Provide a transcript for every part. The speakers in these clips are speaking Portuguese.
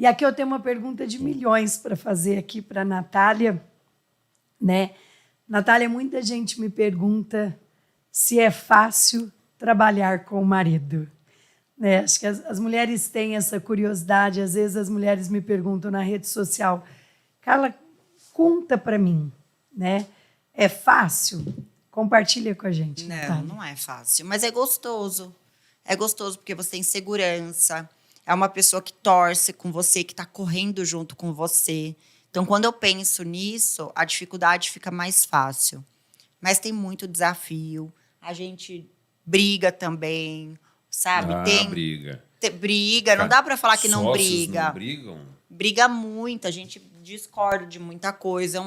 E aqui eu tenho uma pergunta de milhões para fazer aqui para a Natália, né? Natália, muita gente me pergunta se é fácil trabalhar com o marido. Né? Acho que as mulheres têm essa curiosidade. Às vezes as mulheres me perguntam na rede social, Carla, conta para mim, né? É fácil? Compartilha com a gente, Natália. Não é fácil, mas é gostoso. É gostoso porque você tem segurança. É uma pessoa que torce com você, que está correndo junto com você. Então, quando eu penso nisso, a dificuldade fica mais fácil. Mas tem muito desafio. A gente briga também, sabe? Briga. Não dá para falar que não briga. Não brigam? Briga muito. A gente discorda de muita coisa.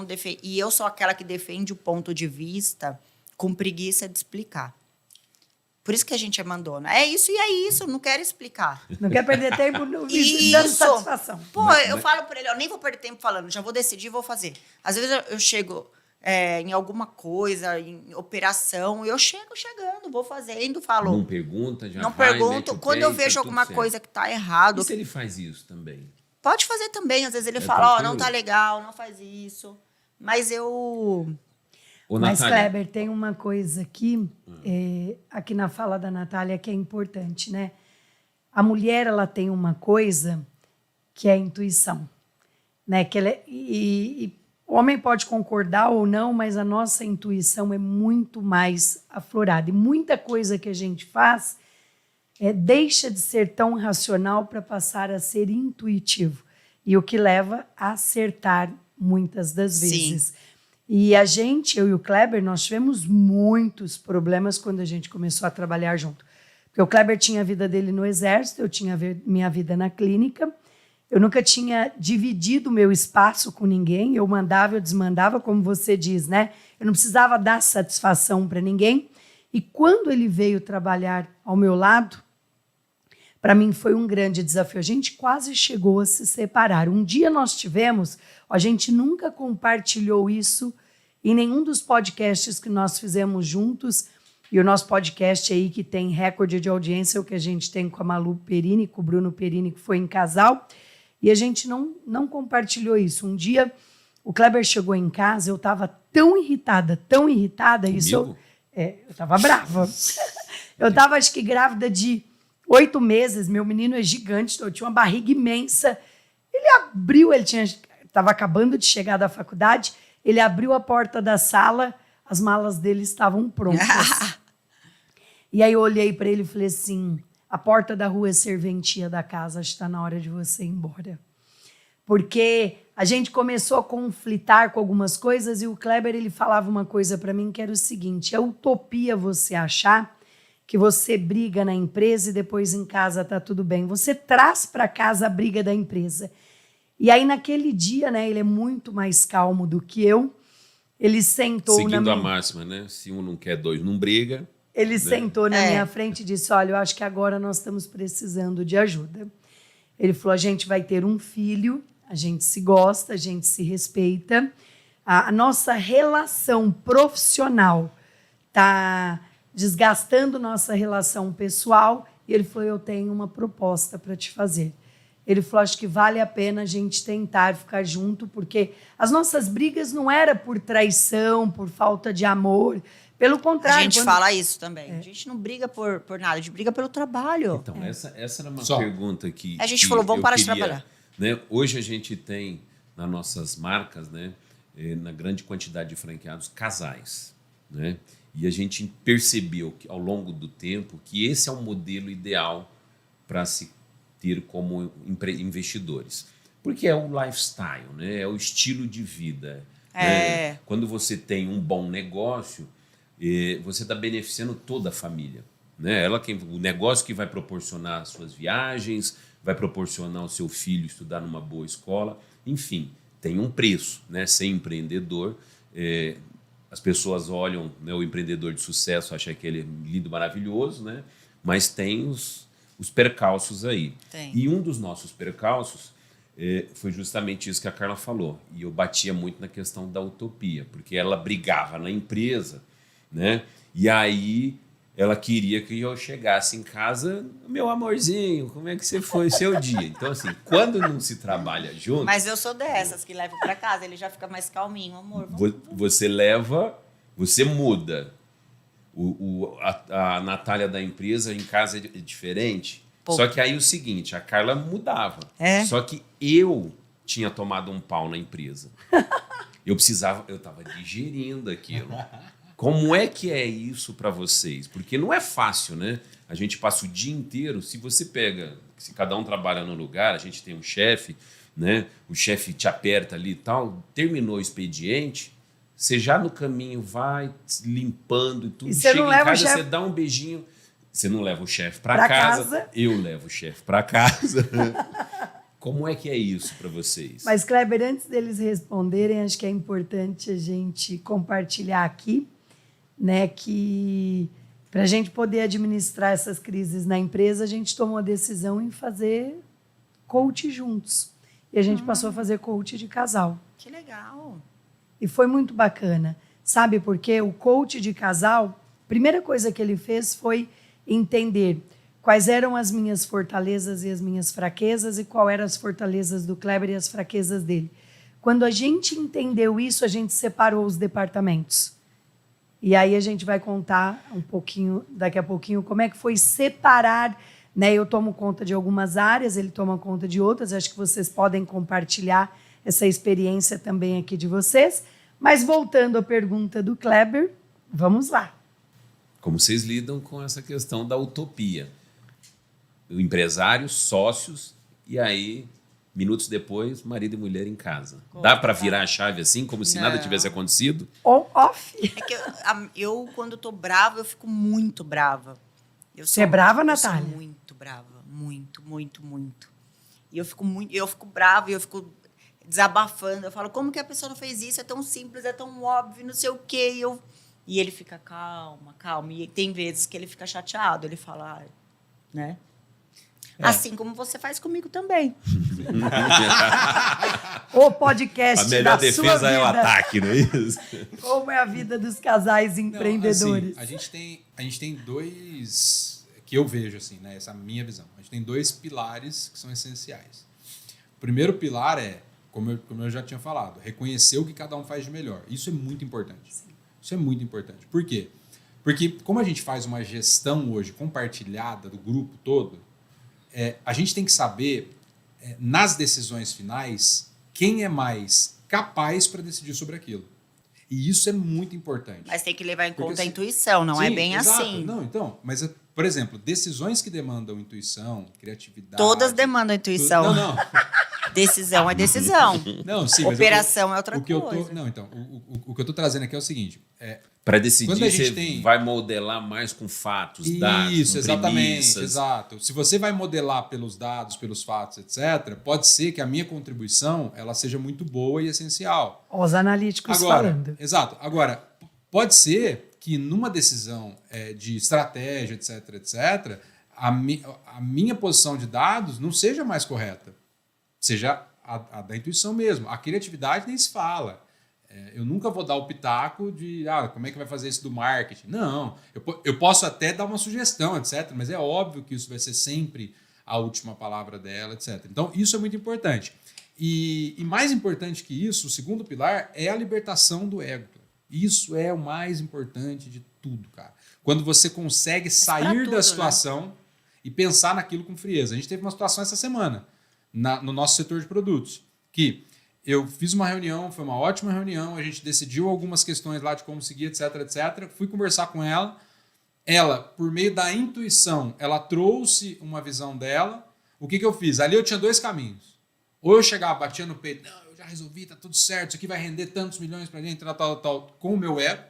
E eu sou aquela que defende o ponto de vista com preguiça de explicar. Por isso que a gente abandona. É isso e é isso, não quero explicar. Não quer perder tempo dando satisfação. Eu falo para ele, eu nem vou perder tempo falando, já vou decidir e vou fazer. Às vezes eu chego em alguma coisa, em operação, eu chego chegando, vou fazendo, falo. Não pergunta, já não vai, pergunto. Quando eu vejo alguma coisa que está errado... E se ele faz isso também? Pode fazer também. Às vezes ele fala, não tá legal, não faz isso. Mas eu... Mas, Kleber, tem uma coisa aqui, aqui na fala da Natália, que é importante, né? A mulher, ela tem uma coisa que é a intuição, né? Que ela e o homem pode concordar ou não, mas a nossa intuição é muito mais aflorada. E muita coisa que a gente faz deixa de ser tão racional para passar a ser intuitivo. E o que leva a acertar muitas das vezes. Sim. E a gente, eu e o Kleber, nós tivemos muitos problemas quando a gente começou a trabalhar junto. Porque o Kleber tinha a vida dele no exército, eu tinha minha vida na clínica. Eu nunca tinha dividido o meu espaço com ninguém. Eu mandava, eu desmandava, como você diz, né? Eu não precisava dar satisfação para ninguém. E quando ele veio trabalhar ao meu lado, para mim foi um grande desafio. A gente quase chegou a se separar. Um dia nós tivemos, a gente nunca compartilhou isso em nenhum dos podcasts que nós fizemos juntos. E o nosso podcast aí que tem recorde de audiência, o que a gente tem com a Malu Perini, com o Bruno Perini, que foi em casal. E a gente não compartilhou isso. Um dia o Kleber chegou em casa, eu estava tão irritada, isso eu estava brava. Eu estava, acho que grávida de 8 meses, meu menino é gigante, eu tinha uma barriga imensa. Ele abriu, estava acabando de chegar da faculdade, ele abriu a porta da sala, as malas dele estavam prontas. E aí eu olhei para ele e falei assim, a porta da rua é serventia da casa, está na hora de você ir embora. Porque a gente começou a conflitar com algumas coisas e o Kleber ele falava uma coisa para mim que era o seguinte, é utopia você achar que você briga na empresa e depois em casa tá tudo bem. Você traz para casa a briga da empresa. E aí, naquele dia, né, ele é muito mais calmo do que eu. Ele sentou Seguindo a máxima, né? Se um não quer, dois não briga. Ele sentou na minha frente e disse, olha, eu acho que agora nós estamos precisando de ajuda. Ele falou, a gente vai ter um filho, a gente se gosta, a gente se respeita. A nossa relação profissional está desgastando nossa relação pessoal, e ele falou, eu tenho uma proposta para te fazer. Ele falou, acho que vale a pena a gente tentar ficar junto, porque as nossas brigas não eram por traição, por falta de amor, pelo contrário. A gente fala isso também. A gente não briga por nada, a gente briga pelo trabalho. Então, essa era uma pergunta que a gente falou, vamos parar de trabalhar. Né? Hoje a gente tem, nas nossas marcas, né, na grande quantidade de franqueados, casais, né? E a gente percebeu que, ao longo do tempo que esse é um modelo ideal para se ter como investidores. Porque é o lifestyle, né? É o estilo de vida. Né? Quando você tem um bom negócio, você está beneficiando toda a família. Né? O negócio que vai proporcionar as suas viagens, vai proporcionar o seu filho estudar numa boa escola. Enfim, tem um preço. Né? Ser empreendedor... As pessoas olham, né, o empreendedor de sucesso, acham que ele é lindo, maravilhoso, né? Mas tem os percalços aí. Tem. E um dos nossos percalços foi justamente isso que a Carla falou. E eu batia muito na questão da utopia, porque ela brigava na empresa, né? E aí ela queria que eu chegasse em casa, meu amorzinho, como é que você foi o seu dia? Então, assim, quando não se trabalha junto... Mas eu sou dessas que levo para casa, ele já fica mais calminho, amor. Você leva, você muda. A Natália da empresa em casa é diferente. Só que aí o seguinte, a Carla mudava. Só que eu tinha tomado um pau na empresa. Eu estava digerindo aquilo. Como é que é isso para vocês? Porque não é fácil, né? A gente passa o dia inteiro, se cada um trabalha num lugar, a gente tem um chefe, né? O chefe te aperta ali e tal, terminou o expediente, você já no caminho vai limpando e tudo, chega em casa, você dá um beijinho, você não leva o chefe para casa, eu levo o chefe para casa. Como é que é isso para vocês? Mas, Kleber, antes deles responderem, acho que é importante a gente compartilhar aqui, né, que para a gente poder administrar essas crises na empresa, a gente tomou a decisão em fazer coach juntos. E a gente passou a fazer coach de casal. Que legal! E foi muito bacana. Sabe por quê? O coach de casal, a primeira coisa que ele fez foi entender quais eram as minhas fortalezas e as minhas fraquezas e quais eram as fortalezas do Kleber e as fraquezas dele. Quando a gente entendeu isso, a gente separou os departamentos. E aí a gente vai contar um pouquinho, daqui a pouquinho, como é que foi separar, né? Eu tomo conta de algumas áreas, ele toma conta de outras. Acho que vocês podem compartilhar essa experiência também aqui de vocês. Mas voltando à pergunta do Kleber, vamos lá. Como vocês lidam com essa questão da utopia? O empresário, sócios, e aí, minutos depois, marido e mulher em casa. Dá para virar a chave assim, como se nada tivesse acontecido? On, off. É que eu, quando tô brava, eu fico muito brava. Você é brava, Natália? Eu sou muito brava. Muito, muito, muito. E eu fico brava e eu fico desabafando. Eu falo, como que a pessoa não fez isso? É tão simples, é tão óbvio, não sei o quê. E ele fica, calma, calma. E tem vezes que ele fica chateado. Ele fala, né? Assim como você faz comigo também. O podcast a melhor da sua defesa vida. é o ataque, não é isso? Como é a vida dos casais empreendedores? Não, assim, a gente tem dois, que eu vejo assim, né, essa é a minha visão. A gente tem dois pilares que são essenciais. O primeiro pilar é, como eu já tinha falado, reconhecer o que cada um faz de melhor. Isso é muito importante. Sim. Isso é muito importante. Por quê? Porque como a gente faz uma gestão hoje compartilhada do grupo todo, a gente tem que saber, nas decisões finais, quem é mais capaz para decidir sobre aquilo. E isso é muito importante. Mas tem que levar em conta a intuição, não é bem exato. assim. Não, então, mas, por exemplo, decisões que demandam intuição, criatividade... Todas demandam intuição. Não. Decisão é decisão. Não, sim, operação é outra coisa. O que eu estou trazendo aqui é o seguinte... Para decidir, você vai modelar mais com fatos, dados, isso, exatamente, premissas. Exato. Se você vai modelar pelos dados, pelos fatos, etc., pode ser que a minha contribuição ela seja muito boa e essencial. Os analíticos falando. Exato. Agora, pode ser que numa decisão de estratégia, etc., a minha posição de dados não seja mais correta. Seja a da intuição mesmo. A criatividade nem se fala. Eu nunca vou dar o pitaco de como é que vai fazer isso do marketing. Não, eu posso até dar uma sugestão, etc., mas é óbvio que isso vai ser sempre a última palavra dela, etc. Então, isso é muito importante. E mais importante que isso, o segundo pilar é a libertação do ego. Isso é o mais importante de tudo, cara. Quando você consegue sair da situação, né, e pensar naquilo com frieza. A gente teve uma situação essa semana no nosso setor de produtos, que eu fiz uma reunião, foi uma ótima reunião, a gente decidiu algumas questões lá de como seguir, etc., etc. Fui conversar com ela. Ela, por meio da intuição, ela trouxe uma visão dela. O que eu fiz? Ali eu tinha dois caminhos. Ou eu chegava, batia no peito, não, eu já resolvi, tá tudo certo, isso aqui vai render tantos milhões pra gente, tal, com o meu ego.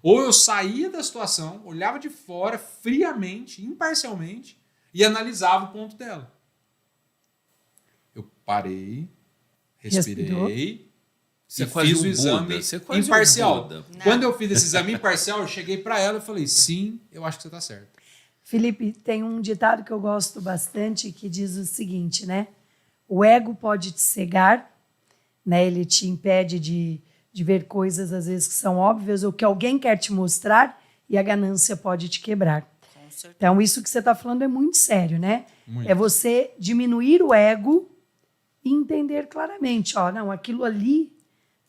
Ou eu saía da situação, olhava de fora, friamente, imparcialmente, e analisava o ponto dela. Eu parei, respirei, e fiz o exame imparcial. Quando eu fiz esse exame imparcial, eu cheguei para ela e falei, sim, eu acho que você está certo. Felipe, tem um ditado que eu gosto bastante que diz o seguinte, né? O ego pode te cegar, né? Ele te impede de ver coisas, às vezes, que são óbvias ou que alguém quer te mostrar, e a ganância pode te quebrar. Com certeza. Então, isso que você está falando é muito sério, né? Muito. É você diminuir o ego e entender claramente, ó, não, aquilo ali,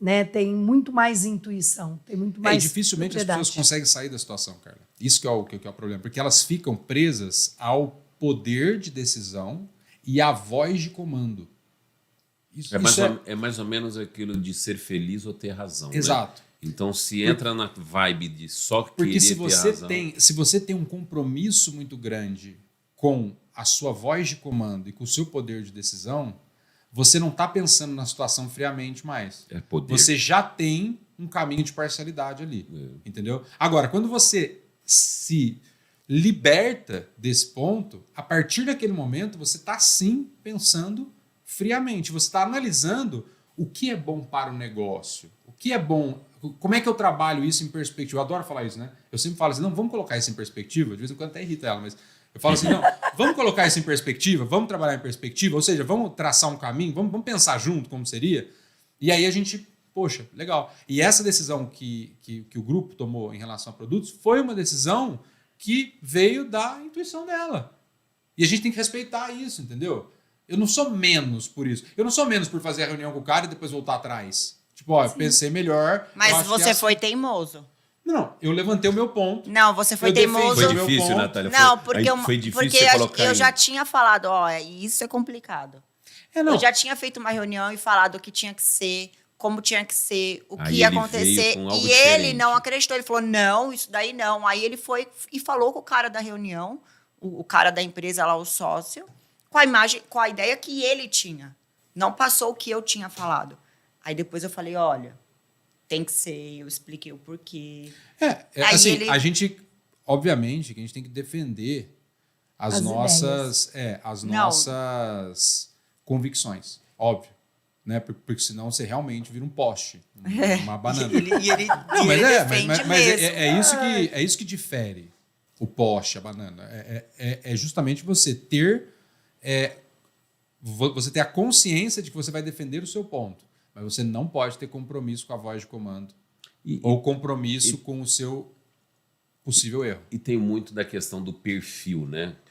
né, tem muito mais intuição, tem muito mais E dificilmente as propriedade. pessoas conseguem sair da situação, Carla. Isso que é o problema. Porque elas ficam presas ao poder de decisão e à voz de comando. Isso É mais ou menos aquilo de ser feliz ou ter razão. Exato. Né? Então, se entra na vibe de só querer Porque se ter você razão... se você tem um compromisso muito grande com a sua voz de comando e com o seu poder de decisão, você não está pensando na situação friamente mais. É poder. Você já tem um caminho de parcialidade ali. Entendeu? Agora, quando você se liberta desse ponto, a partir daquele momento, você está sim pensando friamente. Você está analisando o que é bom para o negócio, o que é bom, como é que eu trabalho isso em perspectiva. Eu adoro falar isso, né? Eu sempre falo assim, não, vamos colocar isso em perspectiva. De vez em quando até irrita ela, mas eu falo assim, não, vamos colocar isso em perspectiva, vamos trabalhar em perspectiva, ou seja, vamos traçar um caminho, vamos pensar junto como seria. E aí a gente, poxa, legal. E essa decisão que o grupo tomou em relação a produtos foi uma decisão que veio da intuição dela. E a gente tem que respeitar isso, entendeu? Eu não sou menos por isso. Eu não sou menos por fazer a reunião com o cara e depois voltar atrás. Tipo, ó, eu pensei melhor. Mas você foi teimoso. Não, eu levantei o meu ponto. Não, você foi Eu defendi teimoso. Foi meu difícil, ponto. Natália. Não, Foi- porque, aí foi difícil porque você colocar eu em- já tinha falado, ó, isso é complicado. Não. Eu já tinha feito uma reunião e falado o que tinha que ser, como tinha que ser, o Aí que ia ele acontecer. veio com algo E ele diferente. não acreditou. Ele falou, não, isso daí não. Aí ele foi e falou com o cara da reunião, o cara da empresa lá, o sócio, com a imagem, com a ideia que ele tinha. Não passou o que eu tinha falado. Aí depois eu falei, olha, tem que ser, eu expliquei o porquê. Aí Assim, ele- a gente, obviamente, que a gente tem que defender as As nossas, Não. nossas convicções, óbvio, né? Porque senão você realmente vira um poste, uma banana. E ele Não, mas defende mesmo. é isso que difere o poste, a banana. É justamente você ter a consciência de que você vai defender o seu ponto, mas você não pode ter compromisso com a voz de comando ou compromisso com o seu possível erro. E tem muito da questão do perfil, né?